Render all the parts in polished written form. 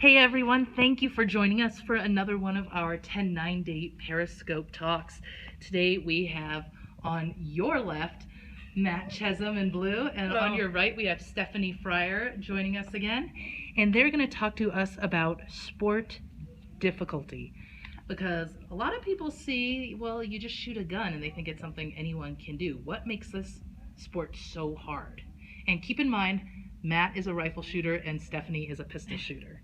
Hey everyone, thank you for joining us for another one of our 10-9 date Periscope talks. Today we have on your left Matt Chezem in blue, and Hello. on your right we have Stephanie Fryer joining us again. And they're going to talk to us about sport difficulty. Because a lot of people see, well, you just shoot a gun and they think it's something anyone can do. What makes this sport so hard? And keep in mind, Matt is a rifle shooter and Stephanie is a pistol shooter.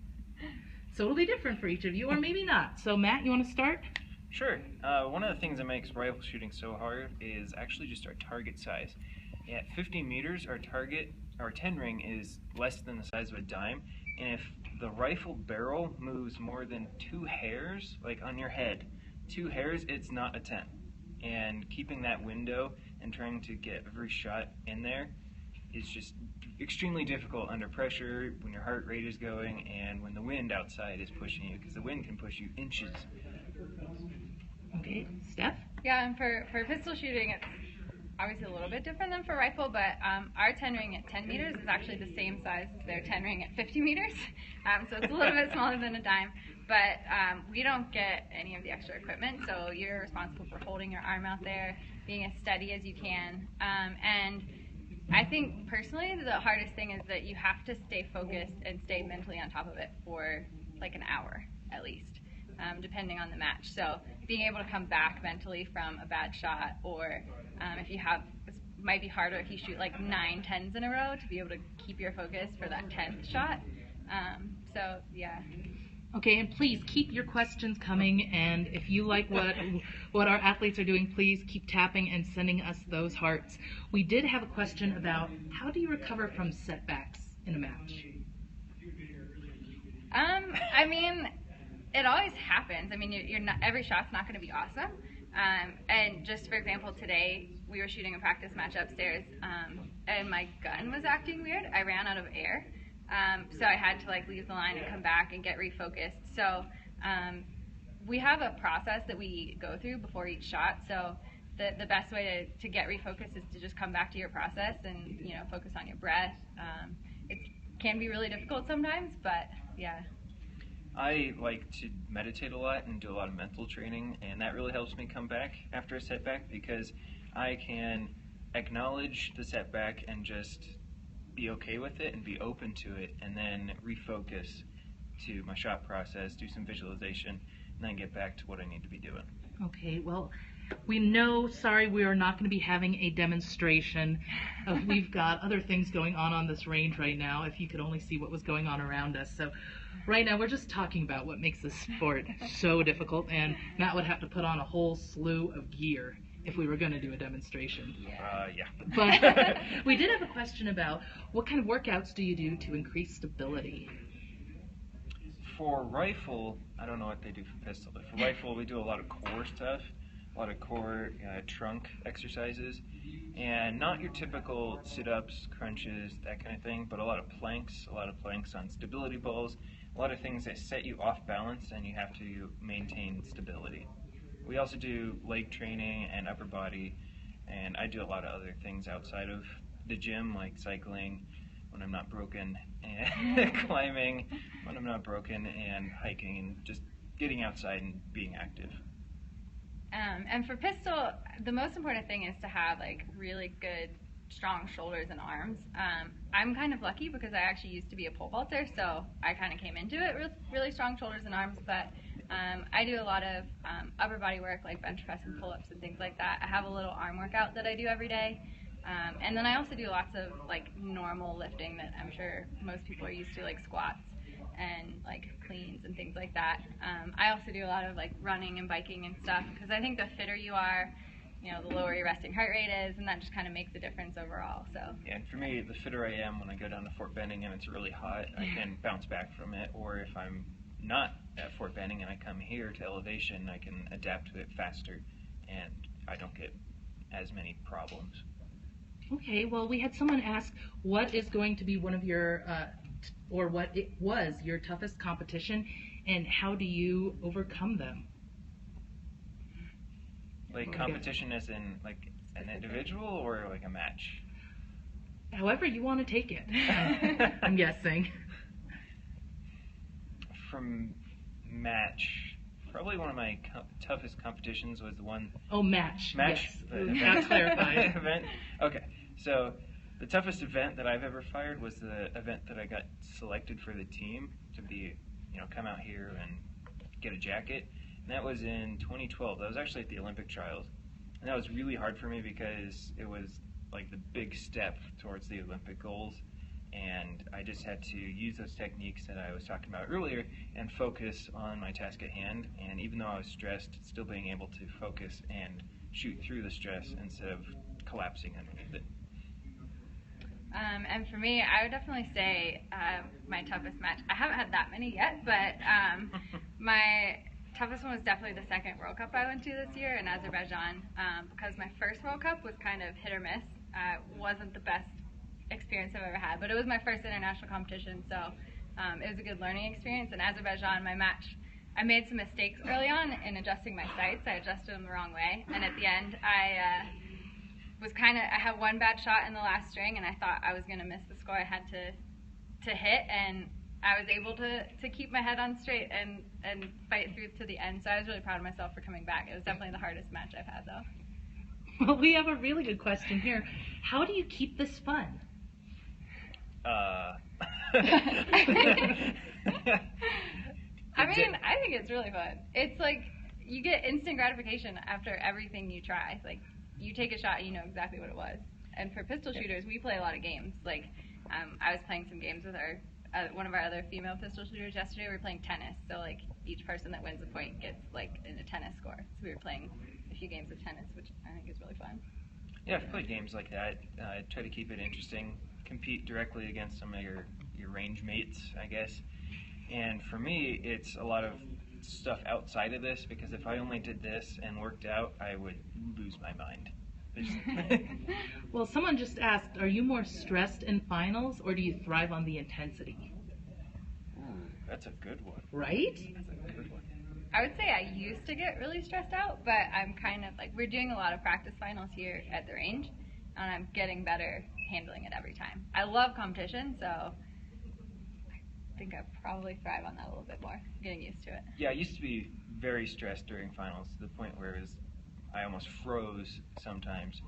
So it'll be different for each of you, or maybe not. So Matt, you want to start? Sure. One of the things that makes rifle shooting so hard is actually just our target size. At 50 meters, our target, our 10 ring, is less than the size of a dime, and if the rifle barrel moves more than 2 hairs, like on your head, 2 hairs, it's not a 10. And keeping that window and trying to get every shot in there is just extremely difficult under pressure, when your heart rate is going, and when the wind outside is pushing you, because the wind can push you inches. Okay, Steph? Yeah, and for pistol shooting, it's obviously a little bit different than for rifle, but our 10 ring at 10 meters is actually the same size as their 10 ring at 50 meters, so it's a little bit smaller than a dime, but we don't get any of the extra equipment, so you're responsible for holding your arm out there, being as steady as you can, and I think personally the hardest thing is that you have to stay focused and stay mentally on top of it for like an hour at least, depending on the match. So being able to come back mentally from a bad shot, or if you have, it might be harder if you shoot like 9 10s in a row to be able to keep your focus for that 10th shot. So yeah. Okay, and please keep your questions coming, and if you like what our athletes are doing, please keep tapping and sending us those hearts. We did have a question about how do you recover from setbacks in a match? I mean, it always happens. I mean, you're not, every shot's not going to be awesome. And just for example, today we were shooting a practice match upstairs, and my gun was acting weird. I ran out of air. So I had to like leave the line and come back and get refocused. So we have a process that we go through before each shot. So the best way to get refocused is to just come back to your process and focus on your breath. It can be really difficult sometimes, but yeah. I like to meditate a lot and do a lot of mental training, and that really helps me come back after a setback, because I can acknowledge the setback and just be okay with it and be open to it, and then refocus to my shot process, do some visualization, and then get back to what I need to be doing. Okay, well, we know, sorry, we are not going to be having a demonstration. We've got other things going on this range right now, if you could only see what was going on around us. So right now we're just talking about what makes this sport so difficult, and Matt would have to put on a whole slew of gear if we were going to do a demonstration. Yeah. But we did have a question about what kind of workouts do you do to increase stability? For rifle, I don't know what they do for pistol, but for rifle we do a lot of core stuff, a lot of core trunk exercises, and not your typical sit-ups, crunches, that kind of thing, but a lot of planks on stability balls, a lot of things that set you off balance and you have to maintain stability. We also do leg training and upper body, and I do a lot of other things outside of the gym, like cycling when I'm not broken, and climbing when I'm not broken, and hiking, and just getting outside and being active. And for pistol, the most important thing is to have like really good, strong shoulders and arms. I'm kind of lucky because I actually used to be a pole vaulter, so I kind of came into it with really strong shoulders and arms, but I do a lot of upper body work, like bench press and pull-ups and things like that. I have a little arm workout that I do every day. And then I also do lots of like normal lifting that I'm sure most people are used to, like squats and like cleans and things like that. I also do a lot of like running and biking and stuff, because I think the fitter you are, the lower your resting heart rate is, and that just kind of makes a difference overall. So yeah, and for me, the fitter I am when I go down to Fort Benning and it's really hot, I can bounce back from it, or if I'm not at Fort Benning and I come here to elevation, I can adapt to it faster and I don't get as many problems. Okay, well, we had someone ask what is going to be one of your, or what it was your toughest competition, and how do you overcome them? Like competition as in like an individual or like a match? However you want to take it, I'm guessing. from match, probably one of my toughest competitions was the one. Oh, match. Match. Yes. The Now event. clarified. Event. Okay, so the toughest event that I've ever fired was the event that I got selected for the team to be, come out here and get a jacket. And that was in 2012. That was actually at the Olympic trials. And that was really hard for me because it was like the big step towards the Olympic goals. And I just had to use those techniques that I was talking about earlier and focus on my task at hand. And even though I was stressed, still being able to focus and shoot through the stress instead of collapsing underneath it. And for me, I would definitely say my toughest match. I haven't had that many yet, but my toughest one was definitely the second World Cup I went to this year in Azerbaijan, because my first World Cup was kind of hit or miss. Wasn't the best experience I've ever had, but it was my first international competition, so it was a good learning experience. In Azerbaijan, my match, I made some mistakes early on in adjusting my sights. I adjusted them the wrong way, and at the end, I had one bad shot in the last string, and I thought I was going to miss the score I had to hit, and I was able to keep my head on straight and fight through to the end. So I was really proud of myself for coming back. It was definitely the hardest match I've had, though. Well, we have a really good question here. How do you keep this fun? I think it's really fun. It's like you get instant gratification after everything you try. Like, you take a shot, you know exactly what it was. And for pistol shooters, we play a lot of games. Like, I was playing some games with one of our other female pistol shooters yesterday. We were playing tennis, so like each person that wins a point gets like in a tennis score. So we were playing a few games of tennis, which I think is really fun. Yeah, I've played games like that. I try to keep it interesting, compete directly against some of your range mates, I guess. And for me, it's a lot of stuff outside of this, because if I only did this and worked out, I would lose my mind. Well, someone just asked, are you more stressed in finals, or do you thrive on the intensity? Ooh, that's a good one. Right? That's a good one. I would say I used to get really stressed out, but I'm kind of like, we're doing a lot of practice finals here at the range, and I'm getting better handling it every time. I love competition, so I think I probably thrive on that a little bit more, getting used to it. Yeah, I used to be very stressed during finals, to the point where I almost froze sometimes.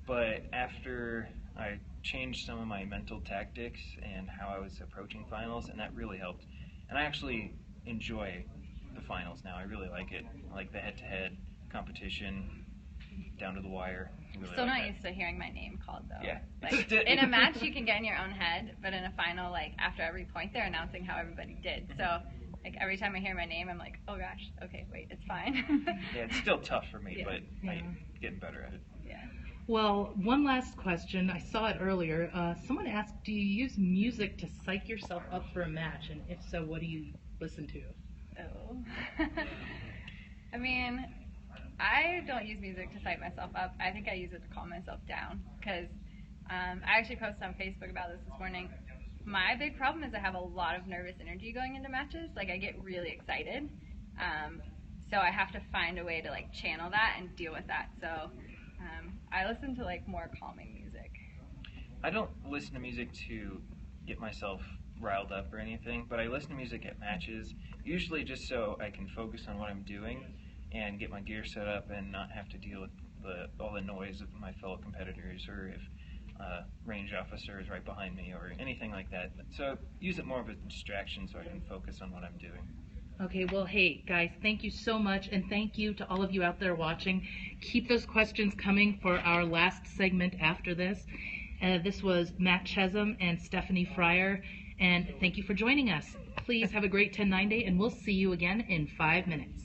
But after I changed some of my mental tactics and how I was approaching finals, and that really helped. And I actually enjoy the finals now. I really like it. I like the head-to-head competition, down to the wire. Really Still like not that. used to hearing my name called, though. Yeah. Like, in a match, you can get in your own head, but in a final, like, after every point, they're announcing how everybody did. So, like, every time I hear my name, I'm like, oh gosh, okay, wait, it's fine. Yeah, it's still tough for me, Yeah. but Yeah. I'm getting better at it. Yeah. Well, one last question. I saw it earlier. Someone asked, do you use music to psych yourself up for a match? And if so, what do you listen to? Oh. I mean, I don't use music to psych myself up. I think I use it to calm myself down, because I actually posted on Facebook about this morning. My big problem is I have a lot of nervous energy going into matches. Like, I get really excited. So I have to find a way to, like, channel that and deal with that. So I listen to, like, more calming music. I don't listen to music to get myself riled up or anything, but I listen to music at matches, usually just so I can focus on what I'm doing and get my gear set up and not have to deal with all the noise of my fellow competitors, or if range officer is right behind me or anything like that. So use it more of a distraction so I can focus on what I'm doing. Okay, well, hey, guys, thank you so much, and thank you to all of you out there watching. Keep those questions coming for our last segment after this. This was Matt Chezem and Stephanie Fryer, and thank you for joining us. Please have a great 10-9 day, and we'll see you again in 5 minutes.